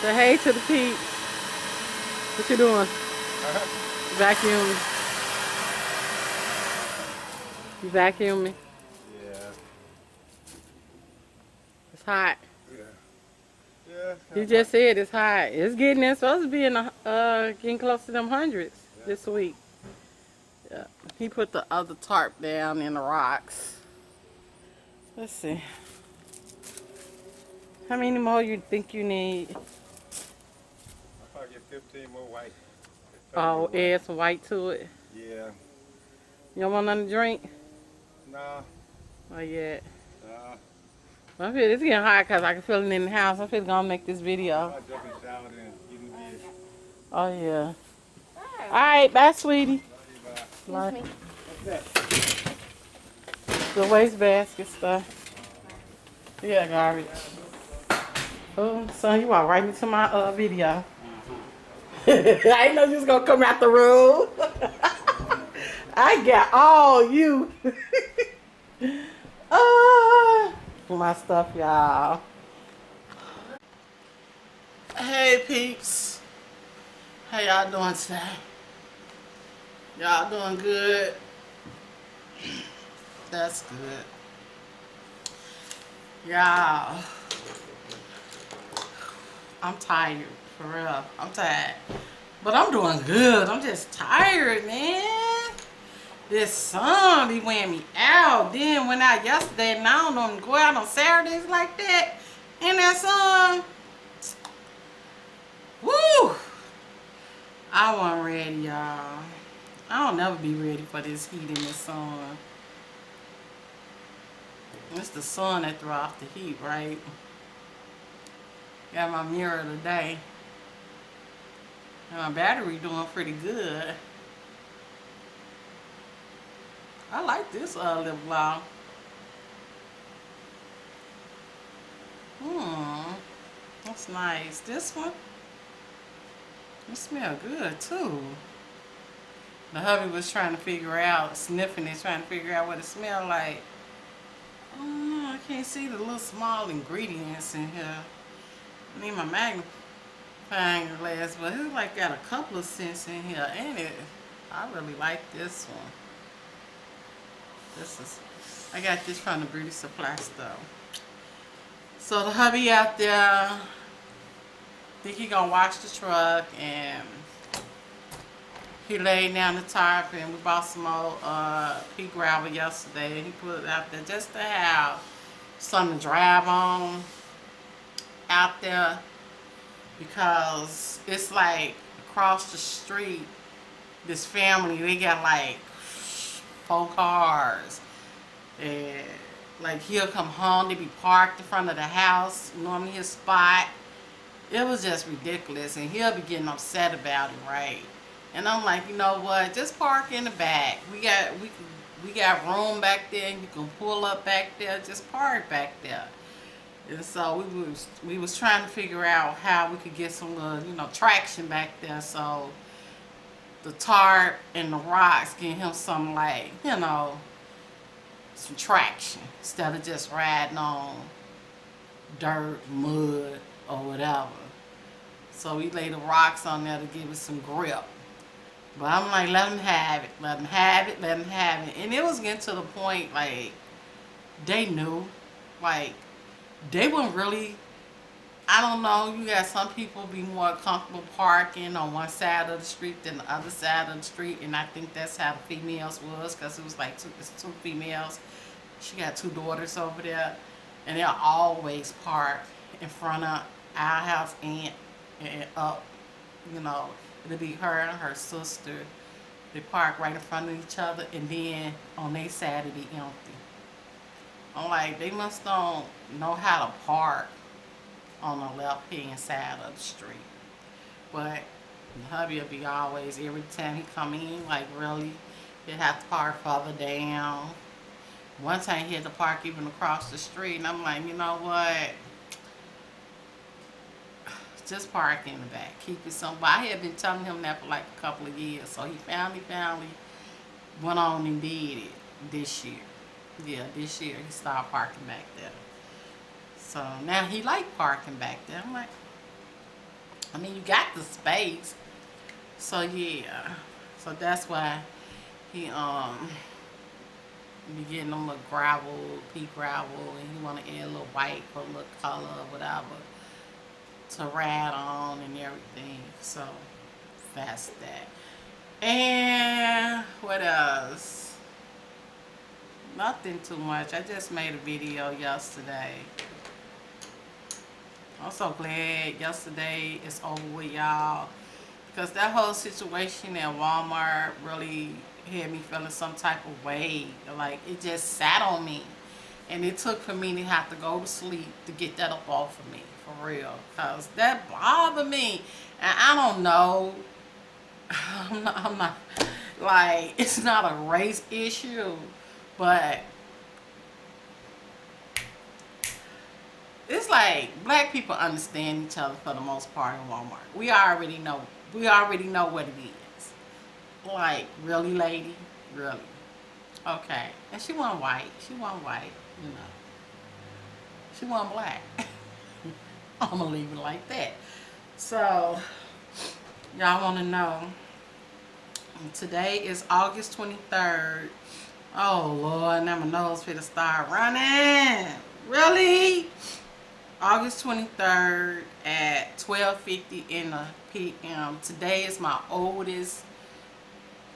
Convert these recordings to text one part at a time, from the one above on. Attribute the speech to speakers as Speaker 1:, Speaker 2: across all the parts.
Speaker 1: Say hey to the peeps. What you doing? Vacuuming. You vacuuming?
Speaker 2: Yeah.
Speaker 1: It's hot.
Speaker 2: Yeah. Yeah, it's kind
Speaker 1: You
Speaker 2: of hot.
Speaker 1: just said it's hot. It's getting it's supposed to be in the getting close to them hundreds
Speaker 2: Yeah.
Speaker 1: this week. Yeah. He put the other tarp down in the rocks. Let's see. How many more you think you need?
Speaker 2: I'll probably get 15 more white. Just paint
Speaker 1: Oh,
Speaker 2: them white.
Speaker 1: add some white to it.
Speaker 2: Yeah.
Speaker 1: You don't want nothing to drink?
Speaker 2: Nah.
Speaker 1: Oh yeah.
Speaker 2: Nah.
Speaker 1: I feel it's getting hot because I can feel it in the house. I feel gonna make this video.
Speaker 2: I'll jump in the shower and get in bed.
Speaker 1: Oh yeah. All right, bye, sweetie.
Speaker 2: Love you, bye.
Speaker 1: Bye.
Speaker 2: What's that?
Speaker 1: The waste basket stuff. Yeah, garbage. Oh, son, you walked right into my video. I didn't know you was gonna come out the room. I got all you. My stuff, y'all. Hey, peeps. How y'all doing today? Y'all doing good? That's good. Y'all, I'm tired, for real. I'm tired. But I'm doing good. I'm just tired, man. This sun be wearing me out. Then went out yesterday and I don't know go out on Saturdays like that. In that sun. Woo! I wasn't ready, y'all. I don't never be ready for this heat in the sun. It's the sun that throw off the heat, right? Got my mirror today. And my battery doing pretty good. I like this lip gloss. That's nice. This one, it smells good too. The hubby was trying to figure out, sniffing it, trying to figure out what it smelled like. I can't see the little small ingredients in here. I need my magnifying glass, but it's like got a couple of scents in here, ain't it? I really like this one. I got this from the beauty supply store. So the hubby out there, think he gonna wash the truck, and he laid down the tarp, and we bought some more pea gravel yesterday. He put it out there just to have something to drive on out there, because it's like across the street, this family, they got like 4 cars, and like he'll come home, they be parked in front of the house, normally his spot. It was just ridiculous, and he'll be getting upset about it, right? And I'm like, you know what? Just park in the back. We got room back there, and you can pull up back there. Just park back there. And so we was trying to figure out how we could get some traction back there. So the tarp and the rocks get him some some traction instead of just riding on dirt, mud, or whatever. So we lay the rocks on there to give it some grip. But I'm like, let them have it, let them have it, let them have it. And it was getting to the point, like, they knew. Like, they weren't really, I don't know, you got some people be more comfortable parking on one side of the street than the other side of the street. And I think that's how the females was, because it was like it's 2 females. She got 2 daughters over there. And they'll always park in front of our house and up, it'll be her and her sister. They park right in front of each other, and then on their side it'll be empty. I'm like, they must don't know how to park on the left hand side of the street. But the hubby will be always, every time he come in, like really, he'll have to park further down. One time he had to park even across the street, and I'm like, you know what? Just park in the back. Keep it somewhere. I had been telling him that for like a couple of years. So he finally went on and did it this year. Yeah, this year he started parking back there. So now he like parking back there. I'm like, I mean, you got the space. So yeah. So that's why he be getting them little gravel, pea gravel, and he want to add a little white or a little color or whatever to ride on and everything. So that's that. And what else? Nothing too much. I just made a video yesterday. I'm so glad yesterday is over with, y'all, because that whole situation at Walmart really had me feeling some type of way. Like, it just sat on me, and it took for me to have to go to sleep to get that up off of me, for real, because that bothered me. And I don't know, I'm not like, it's not a race issue, but it's like black people understand each other for the most part in Walmart. We already know what it is. Like, really, lady? Really? Okay. And she wasn't white. You know. She wasn't black. I'm gonna leave it like that. So, y'all wanna know, today is August 23rd. Oh Lord, now my nose finna start running. Really? August 23rd at 12:50 in the p.m. Today is my oldest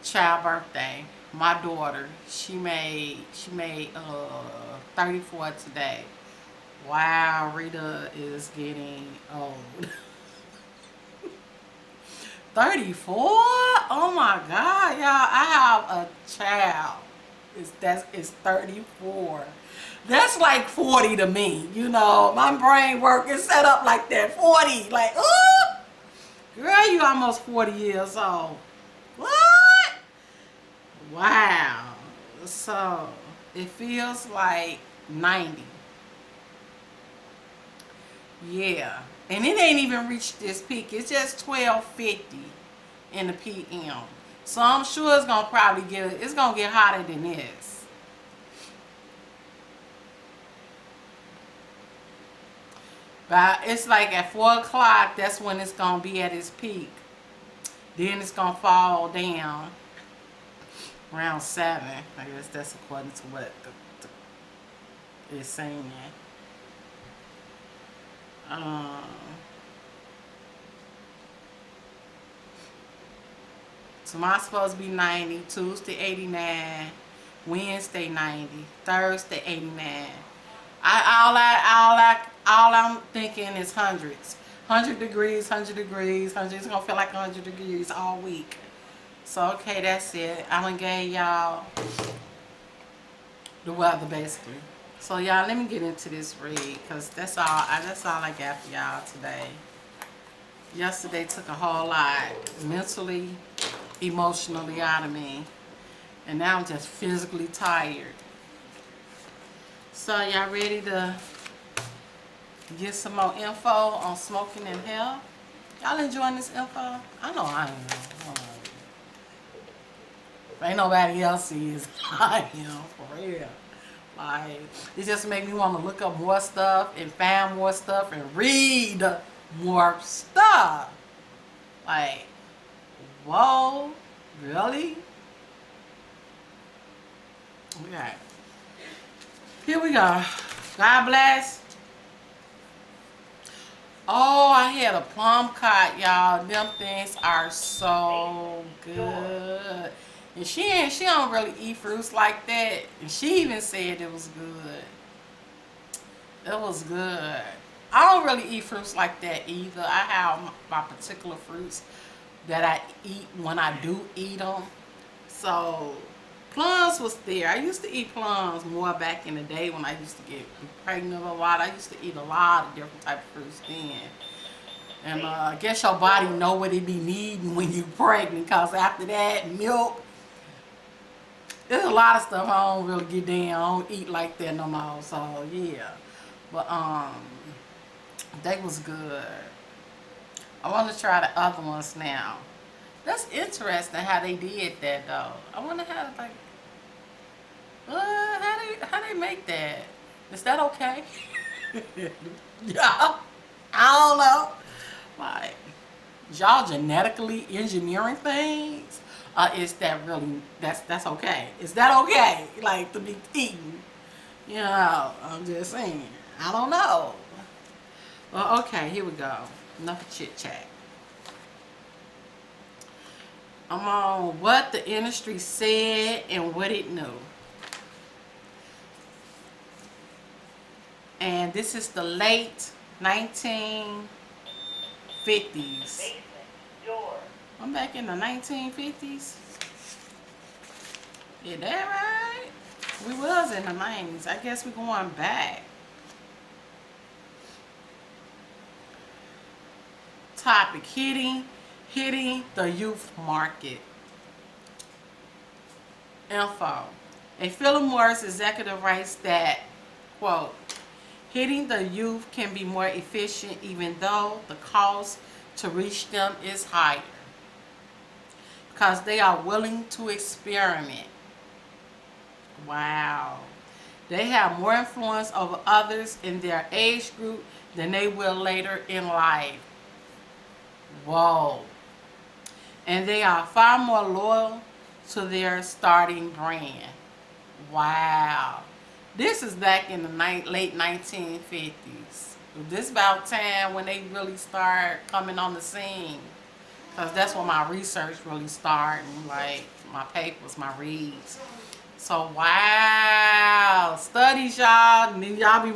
Speaker 1: child birthday. My daughter, she made 34 today. Wow, Rita is getting old. 34? Oh my God, y'all! I have a child. It's 34. That's like 40 to me. You know, my brain work is set up like that. 40, like, ooh, girl, you almost 40 years old. What? Wow. So it feels like 90. Yeah, and it ain't even reached this peak. It's just 12:50 in the p.m. So I'm sure it's gonna get hotter than this. But it's like at 4 o'clock, that's when it's gonna be at its peak. Then it's gonna fall down around 7. I guess that's according to what it's saying. Tomorrow's supposed to be 90, Tuesday 89, Wednesday 90, Thursday 89. All I'm thinking is hundreds. 100 degrees, 100 degrees, 100. It's gonna feel like 100 degrees all week. So okay, that's it. I done gave y'all the weather basically. So y'all, let me get into this read, because that's all I got for y'all today. Yesterday took a whole lot mentally, emotionally out of me, and now I'm just physically tired. So y'all ready to get some more info on smoking and health? Y'all enjoying this info? I know I am. If ain't nobody else is, I am, for real. Like, it just made me want to look up more stuff and find more stuff and read more stuff. Like, whoa, really? Okay. Here we go. God bless. Oh, I had a plum cot, y'all. Them things are so good. And she don't really eat fruits like that. And she even said it was good. It was good. I don't really eat fruits like that either. I have my particular fruits that I eat when I do eat them. So plums was there. I used to eat plums more back in the day when I used to get pregnant a lot. I used to eat a lot of different type of fruits then. And I guess your body know what it be needing when you pregnant, because after that, milk, there's a lot of stuff I don't really get down. I don't eat like that no more. So yeah. But they was good. I want to try the other ones now. That's interesting how they did that though. I wonder how, like, how they make that? Is that okay? Yeah, I don't know. Like, y'all genetically engineering things? Is that really that's okay? Is that okay? Like to be eaten? You know, I'm just saying. I don't know. Well, okay, here we go. Enough chit chat. I'm on what the industry said and what it knew. And this is the late 1950s. I'm back in the 1950s. Is that right? We was in the 90s. I guess we're going back. Topic, hitting the youth market. Info. A Philip Morris executive writes that, quote, hitting the youth can be more efficient even though the cost to reach them is higher because they are willing to experiment. Wow. They have more influence over others in their age group than they will later in life. Whoa. And they are far more loyal to their starting brand. Wow. This is back in the late 1950s. This about time when they really start coming on the scene. Because that's when my research really started. Like my papers, my reads. So wow. Studies, y'all. And then y'all be,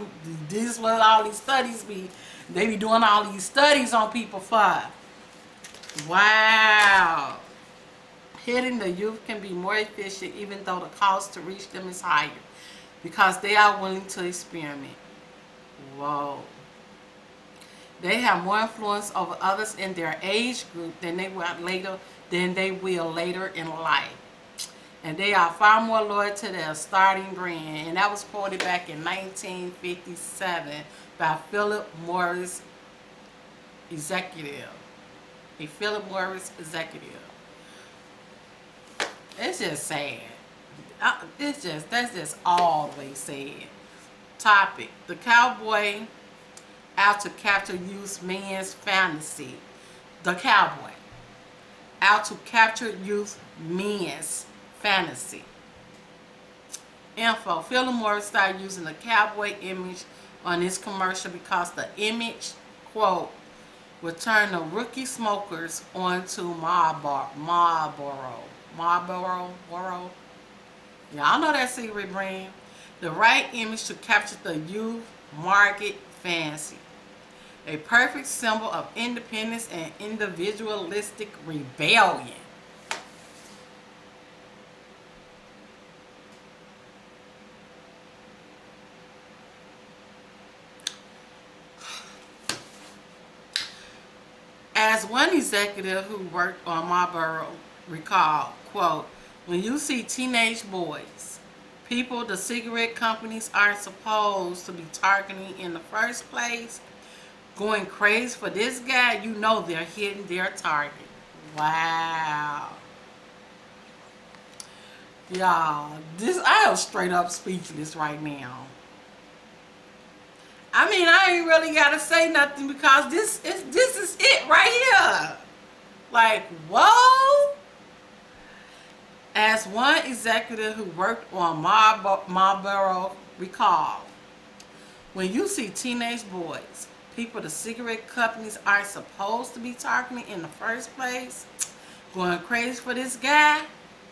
Speaker 1: this is what all these studies be. They be doing all these studies on people for. Wow. Hitting the youth can be more efficient even though the cost to reach them is higher because they are willing to experiment. Whoa. They have more influence over others in their age group than they will later in life. And they are far more loyal to their starting brand. And that was quoted back in 1957 by Philip Morris executive. A Philip Morris executive. It's just sad. That's just always sad. Topic: the cowboy out to capture youth men's fantasy. The cowboy out to capture youth men's fantasy. Info: Philip Morris started using the cowboy image on his commercial because the image, quote, would turn the rookie smokers onto Marlboro. Y'all know that cigarette brand. The right image to capture the youth market fancy. A perfect symbol of independence and individualistic rebellion. As one executive who worked on Marlboro recalled, quote, when you see teenage boys, people the cigarette companies aren't supposed to be targeting in the first place, going crazy for this guy, you know they're hitting their target. Wow. Y'all, I am straight up speechless right now. I mean, I ain't really gotta say nothing because this is it right here. Like, whoa. As one executive who worked on Marlboro recalled, when you see teenage boys, people the cigarette companies aren't supposed to be targeting in the first place, going crazy for this guy,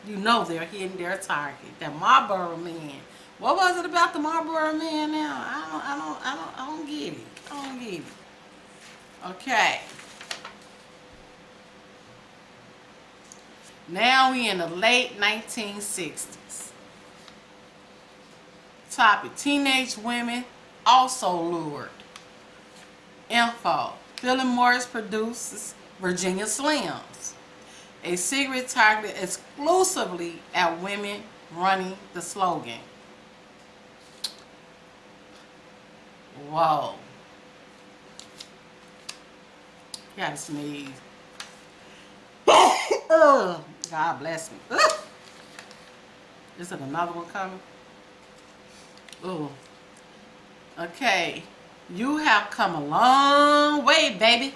Speaker 1: you know they're hitting their target. That Marlboro man. What was it about the Marlboro man now? I don't get it. I don't get it. Okay. Now we in the late 1960s. Topic: teenage women also lured. Info: Philip Morris produces Virginia Slims, a cigarette targeted exclusively at women, running the slogan. Whoa. Gotta sneeze. God bless me. Is it another one coming? Oh. Okay. You have come a long way, baby.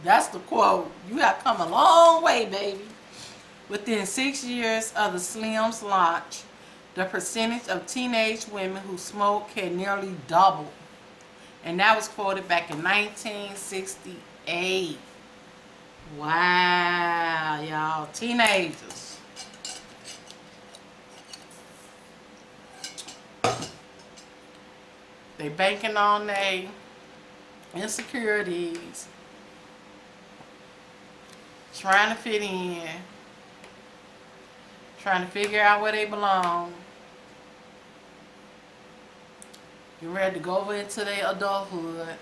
Speaker 1: That's the quote. You have come a long way, baby. Within 6 years of the Slim's launch, the percentage of teenage women who smoke had nearly doubled. And that was quoted back in 1968. Wow, y'all. Teenagers. They banking on their insecurities, trying to fit in, trying to figure out where they belong. You're ready to go over into their adulthood.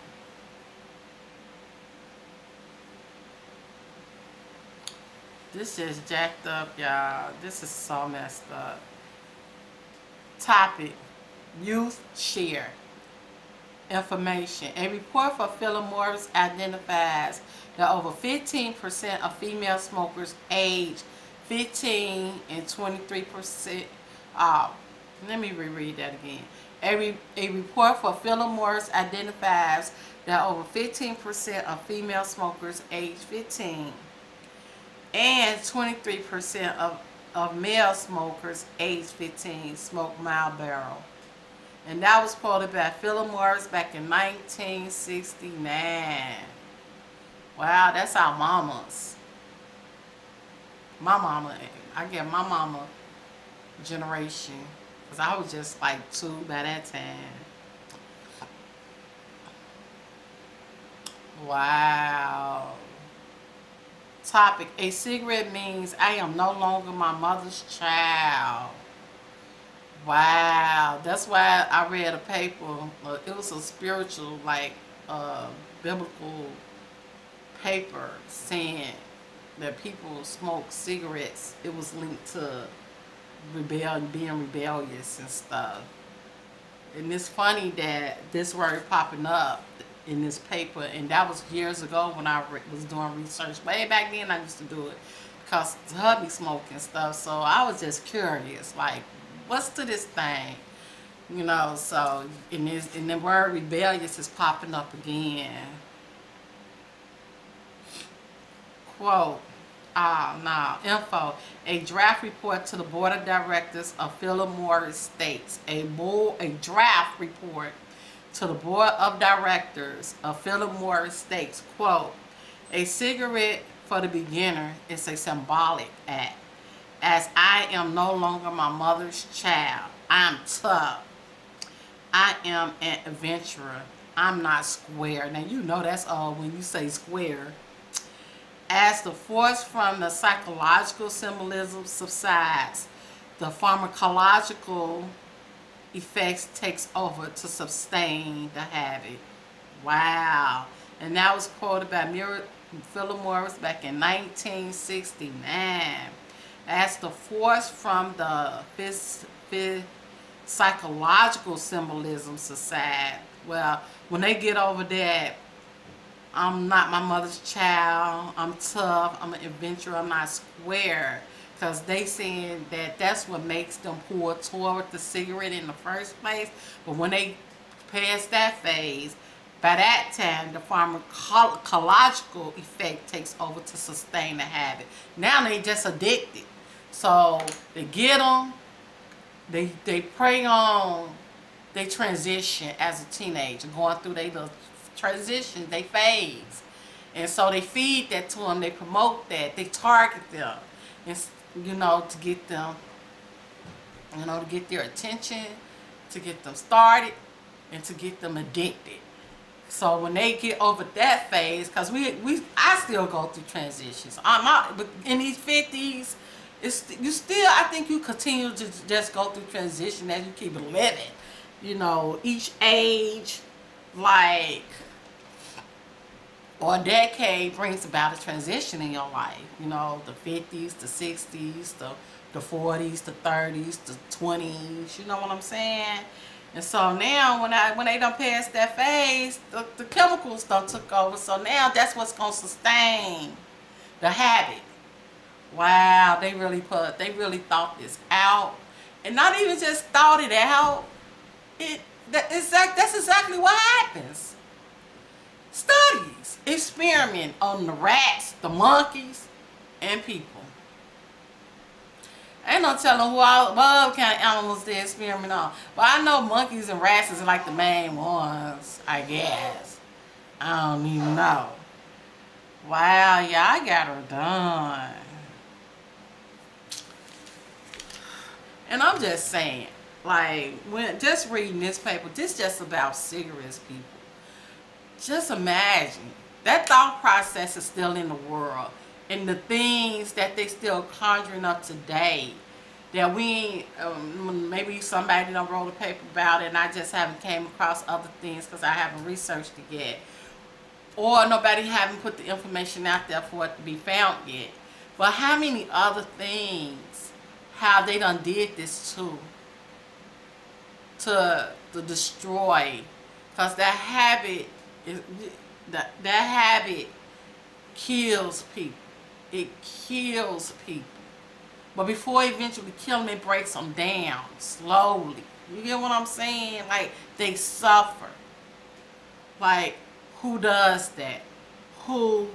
Speaker 1: This is jacked up, y'all. This is so messed up. Topic: Youth share information. A report for Philip Morris identifies that over 15% of female smokers aged 15 and 23%. Let me reread that again. A report for Philip Morris identifies that over 15% of female smokers aged 15 and 23% of male smokers aged 15 smoke Marlboro. And that was quoted by Philip Morris back in 1969. Wow, that's our mamas. My mama, I get my mama generation. Because I was just like 2 by that time. Wow. Topic: A cigarette means I am no longer my mother's child. Wow, that's why I read a paper. It was a spiritual, like, biblical paper saying that people smoke cigarettes. It was linked to being rebellious and stuff. And it's funny that this word popping up in this paper, and that was years ago when I was doing research. Way back then, I used to do it because hubby smoked and stuff. So I was just curious, like, what's to this thing, you know? So and the word rebellious is popping up again. Quote: info. A draft report to the board of directors of Philip Morris states a draft report to the board of directors of Philip Morris states, quote, a cigarette for the beginner is a symbolic act. As I am no longer my mother's child, I'm tough. I am an adventurer. I'm not square. Now, you know that's all when you say square. As the force from the psychological symbolism subsides, the pharmacological effects takes over to sustain the habit. Wow. And that was quoted by Philip Morris back in 1969. As the force from the psychological symbolism subside, well, when they get over that, I'm not my mother's child, I'm tough, I'm an adventurer, I'm not square. Because they saying that that's what makes them pull toward the cigarette in the first place. But when they pass that phase, by that time, the pharmacological effect takes over to sustain the habit. Now they just addicted. So they get them, they prey on, they transition as a teenager, going through their little transition, they phase. And so they feed that to them, they promote that, they target them. And, you know, to get them, you know, to get their attention, to get them started, and to get them addicted. So when they get over that phase, because I still go through transitions. But in these 50s, I think you continue to just go through transition as you keep living. You know, each age, like, or a decade brings about a transition in your life. You know, the 50s, the 60s, the 40s, the 30s, the 20s. You know what I'm saying? And so now, when they done passed that phase, the chemicals done took over. So now that's what's gonna sustain the habit. Wow, they really thought this out, and not even just thought it out. That's exactly what happens. Studies. experiment on the rats, the monkeys, and people. Ain't no telling who all what other kind of animals they experiment on. But I know monkeys and rats is like the main ones, I guess. I don't even know. Wow, yeah, I got her done. And I'm just saying, like, when just reading this paper, this just about cigarettes, people. Just imagine that thought process is still in the world, and the things that they still conjuring up today. That we ain't, maybe somebody done wrote a paper about it, and I just haven't came across other things because I haven't researched it yet, or nobody haven't put the information out there for it to be found yet. But how many other things how they done did this to destroy? Because that habit is that habit kills people. It kills people. But before it eventually kill them, it breaks them down slowly. You get what I'm saying? Like, they suffer. Like, who does that? Who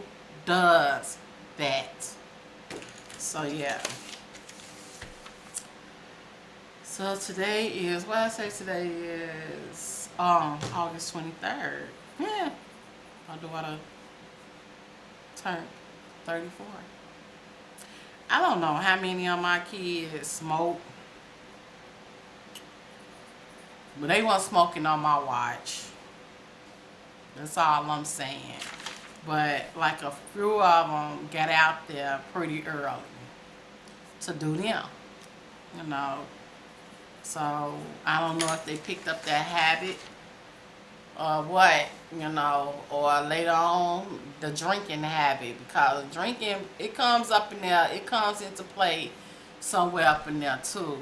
Speaker 1: does that? So, yeah. So, today is, what I say today is August 23rd. Yeah. My daughter turned 34. I don't know how many of my kids smoke, but they weren't smoking on my watch. That's all I'm saying. But like a few of them got out there pretty early to do them, you know. So I don't know if they picked up that habit or what, you know, or later on the drinking habit, because drinking, it comes up in there, it comes into play somewhere up in there too.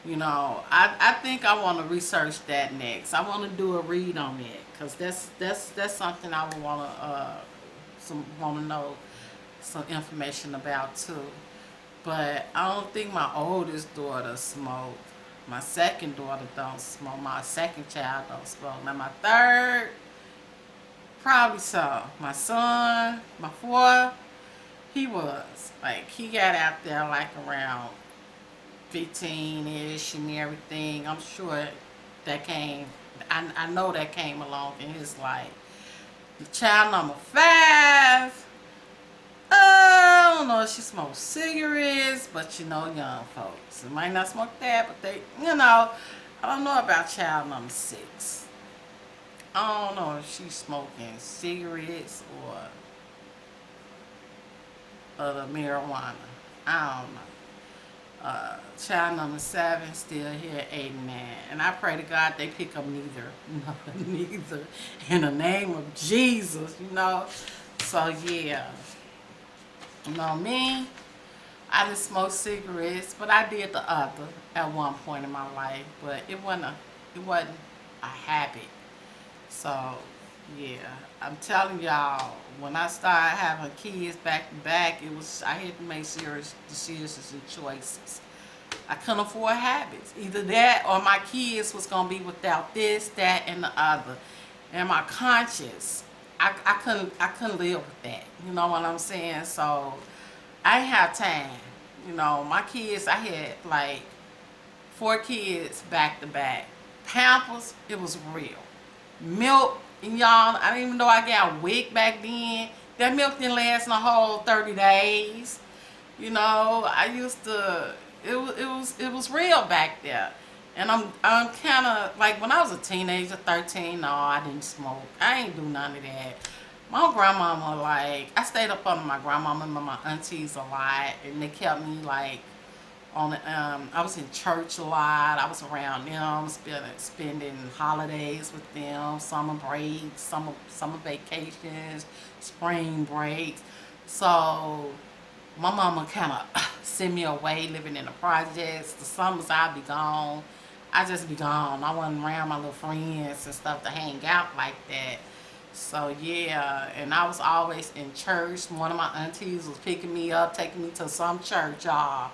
Speaker 1: You know, I think I want to research that next. I want to do a read on it, because that's something I would want to know some information about too. But I don't think my oldest daughter smoked. My second daughter don't smoke. My second child don't smoke. Now my third, probably so. My son, my fourth, he was. Like, he got out there like around 15-ish and everything. I'm sure that came, I know that came along in his life. Child number 5, I don't know if she smokes cigarettes, but you know, young folks. They might not smoke that, but they, you know, I don't know about child number 6. I don't know if she's smoking cigarettes or other marijuana. I don't know. Child number 7 still here at 89. And I pray to God they pick up neither. No, neither. In the name of Jesus, you know. So, yeah. You know me, I didn't smoke cigarettes, but I did the other at one point in my life. But it wasn't a habit. So yeah, I'm telling y'all, when I started having kids back to back, I had to make serious decisions and choices. I couldn't afford habits. Either that or my kids was gonna be without this, that, and the other. And my conscience, I couldn't live with that. You know what I'm saying? So I didn't have time. You know, my kids, I had like 4 kids back to back. Pampers, it was real. Milk, and y'all, I didn't even know I got WIC back then. That milk didn't last a whole 30 days. You know, I used to, it was real back there. And I'm kind of, like, when I was a teenager, 13, no, I didn't smoke. I ain't do none of that. My grandmama, like, I stayed up under my grandmama and my aunties a lot, and they kept me, like, on the, I was in church a lot. I was around them, spending holidays with them, summer breaks, summer vacations, spring breaks. So my mama kind of sent me away living in the projects. The summers I'd be gone. I just be gone. I wasn't around my little friends and stuff to hang out like that. So yeah, and I was always in church. One of my aunties was picking me up, taking me to some church, y'all.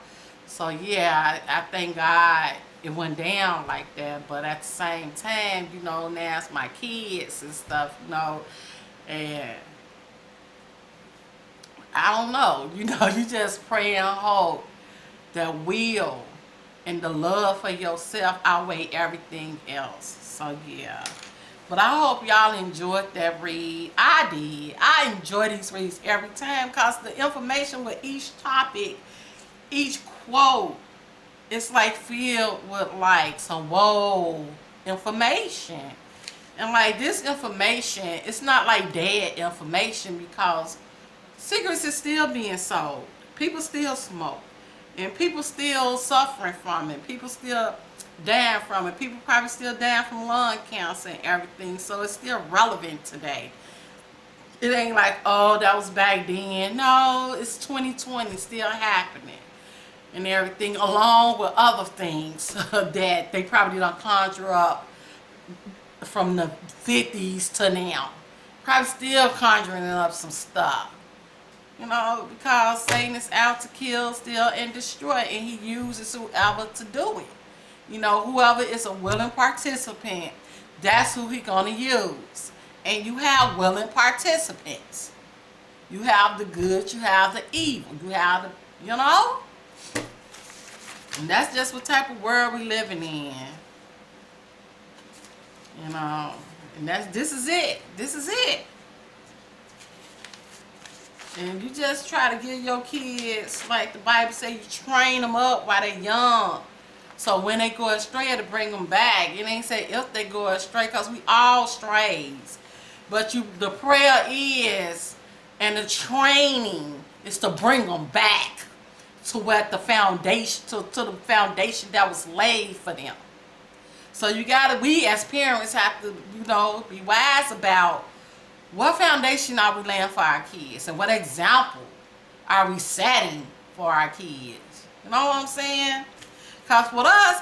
Speaker 1: So yeah, I thank God it went down like that. But at the same time, you know, now it's my kids and stuff, you know, and I don't know. You know, you just pray and hope that will and the love for yourself outweigh everything else. So yeah. But I hope y'all enjoyed that read. I did. I enjoy these reads every time because the information with each topic, each quote, it's like filled with like some whoa information. And like this information, it's not like dead information because cigarettes is still being sold. People still smoke. And people still suffering from it. People still dying from it. People probably still dying from lung cancer and everything. So it's still relevant today. It ain't like, oh, that was back then. No, it's 2020 still happening. And everything along with other things that they probably don't conjure up from the 50s to now. Probably still conjuring up some stuff. You know, because Satan is out to kill, steal, and destroy, and he uses whoever to do it. You know, whoever is a willing participant, that's who he gonna use. And you have willing participants. You have the good, you have the evil, you have the, you know? And that's just what type of world we living in. You know, and this is it. This is it. And you just try to give your kids, like the Bible says, you train them up while they're young. So when they go astray, to bring them back. It ain't say if they go astray, because we all strays. But the prayer is, and the training is to bring them back to what the foundation, to the foundation that was laid for them. So we as parents have to, you know, be wise about what foundation are we laying for our kids, and what example are we setting for our kids? You know what I'm saying? Cause with us,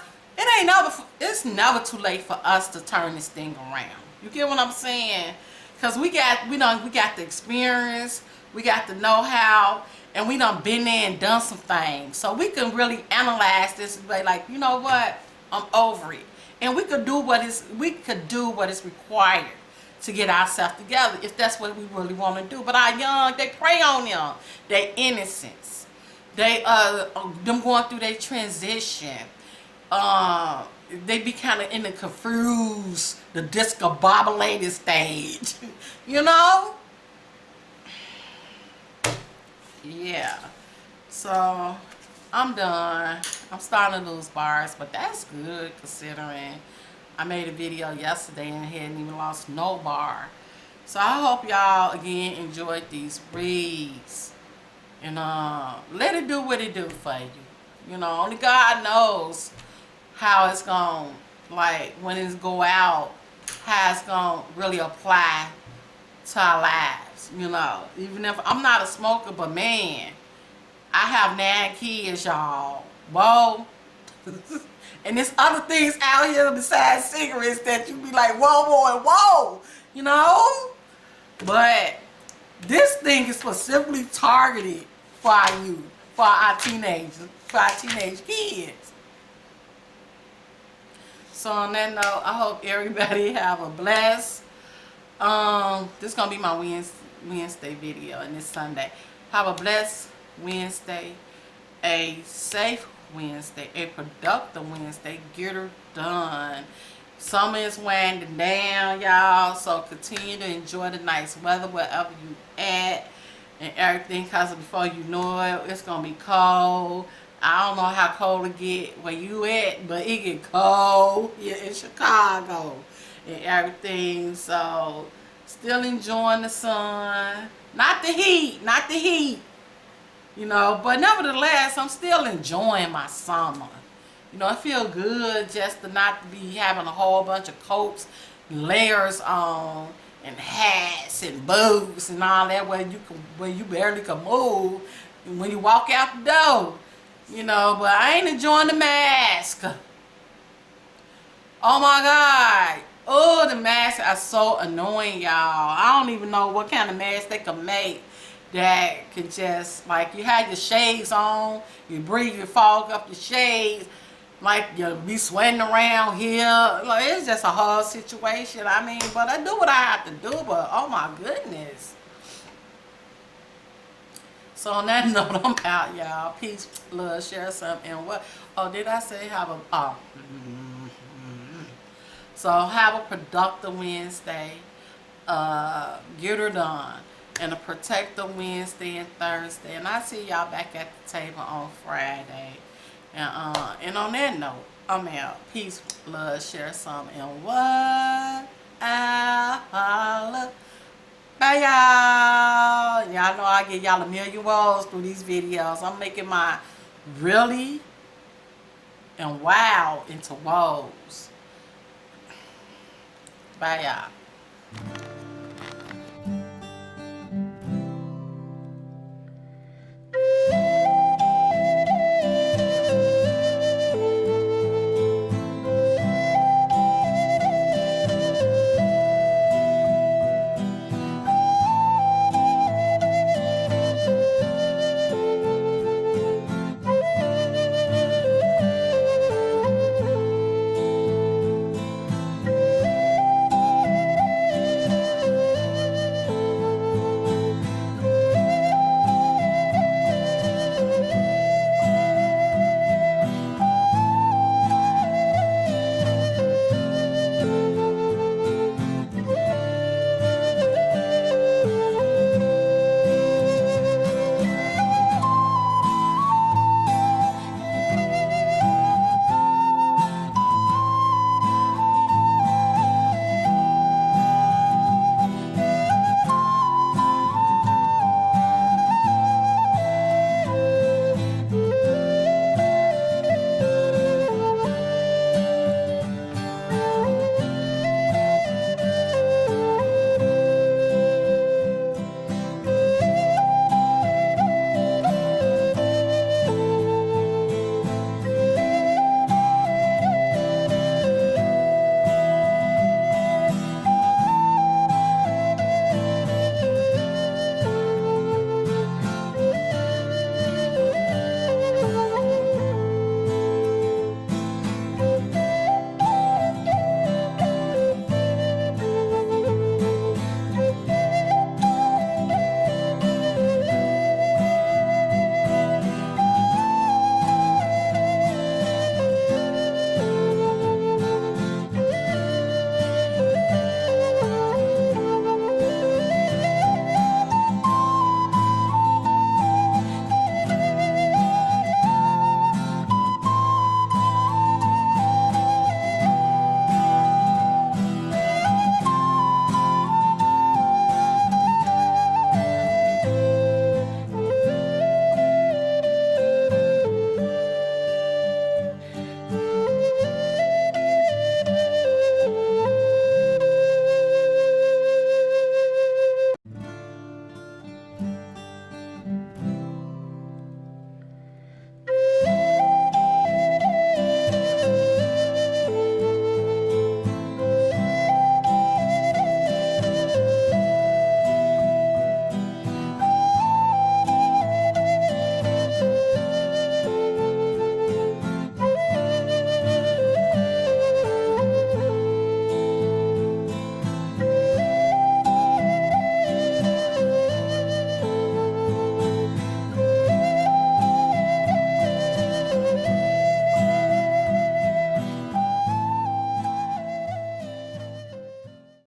Speaker 1: it's never too late for us to turn this thing around. You get what I'm saying? Cause we got the experience, we got the know-how, and we done been there and done some things. So we can really analyze this and be like, you know what? I'm over it. And we could do what is required to get ourselves together if that's what we really want to do. But our young, they prey on them, their innocence, them going through their transition. They be kind of in the confused, the discombobulated stage, you know. Yeah. So I'm done. I'm starting to lose bars, but that's good considering I made a video yesterday and hadn't even lost no bar. So I hope y'all again enjoyed these reads. And let it do what it do for you. You know, only God knows how it's gonna, like, when it's go out, how it's gonna really apply to our lives. You know, even if I'm not a smoker, but man, I have 9 kids, y'all. Whoa. And there's other things out here besides cigarettes that you be like, whoa, whoa, and whoa, you know? But this thing is specifically targeted for our youth, for our teenage kids. So on that note, I hope everybody have a blessed, this is going to be my Wednesday video, and this Sunday. Have a blessed Wednesday, a safe Wednesday, a productive Wednesday. Get her done. Summer is winding down, y'all, so continue to enjoy the nice weather wherever you at and everything, because before you know it, it's gonna be cold. I don't know how cold it get where you at, but it get cold here in Chicago and everything. So still enjoying the sun, not the heat, you know, but nevertheless, I'm still enjoying my summer. You know, it feels good just to not be having a whole bunch of coats, layers on, and hats and boots and all that where you barely can move when you walk out the door. You know, but I ain't enjoying the mask. Oh my God. Oh, the masks are so annoying, y'all. I don't even know what kind of mask they can make that can just, like, you have your shades on, you breathe, you fog up your shades, like you be sweating around here. Like, it's just a hard situation. I mean, but I do what I have to do, but oh my goodness. So on that note, I'm out, y'all. Peace, love, share some, and what? Oh, did I say have a? So have a productive Wednesday. Get her done, and a protective Wednesday and Thursday. And I see y'all back at the table on Friday. And on that note, I'm out. Peace, love, share some, and what? Holla. Bye, y'all. Y'all know I give y'all a million woes through these videos. I'm making my really and wow into woes. Bye, y'all.